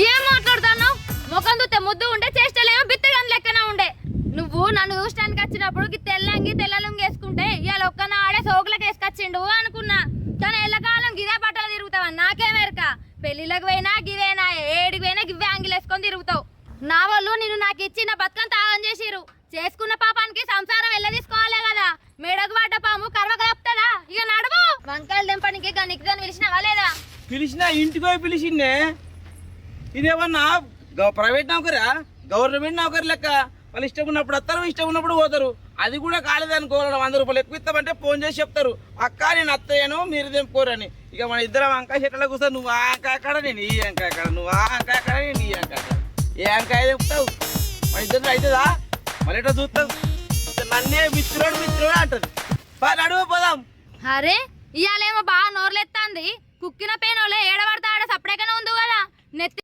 ఏం మాట్లాడుతున్నావు? ముఖం చూస్తే ముద్దు ఉండే, చేష్టలేమో బిత్తగాని లెక్కన ఉండే. నువ్వు నన్ను చూడటానికి వచ్చినప్పుడు తెల్లంగి తెల్లలుంగి వేసుకుంటే ఇవాళ ఒక్కన ఆడే సోకులకు వేసుకొచ్చిండు అనుకున్నా. కానీ ఎల్లకాలం గిదే బట్టలు తిరుగుతావా? నాకేమెరక. పెళ్లిళ్ళకి పోయినా గివేనా, ఏడికి పోయినా గివ్వే అంగిలు వేసుకొని తిరుగుతావు. నా వాళ్ళు నేను నాకు ఇచ్చిన బతుకని తాగం చేసిరు. చేసుకున్న పాపానికి సంసారం వెళ్ళ తీసుకోవాలే కదా. మెడకు పడ్డ పాము కర్వ కలుపుతుందా? ఇక నడువు. వంకాయలు దింపడానికి గనికిదని పిలిచినావా లేదా? పిలిచినా ఇంటికి పోయి పిలిచిందే. ఇదేమన్నా ప్రైవేట్ నౌకరా, గవర్నమెంట్ నౌకరీ లెక్క. వాళ్ళు ఇష్టం ఉన్నప్పుడు వస్తారు, ఇష్టం ఉన్నప్పుడు పోతారు. అది కూడా కాలేదనుకో, 100 రూపాయలు ఎక్కువ ఇస్తామంటే ఫోన్ చేసి చెప్తారు, అక్క నేను అత్తయ్యను మీరు తెంపుకోరని. ఇక మన ఇద్దరం వంకాయ చెట్ల కూర్చొని నువ్వు ఆ వంకాయ అక్కడ, నేను ఈ వంకాయ అక్కడ, నువ్వు ఆ వంకాయ అక్కడ, నేను ఈ వంకాయ అక్కడ. ఏ వంకాయ తెంపుతావు? మన ఇద్దరు అవుతుందా? మళ్ళీ ఎట్లా చూస్తావు? నన్నే మిత్రుడు అంటది. నడువు పోదాం. అరే ఇవాళేమో బాగా నోర్లెత్తాంది. కుక్కిన పేనోలే ఏడబడతా ఆడ సపరేకనే ఉంది కదా. నెత్తి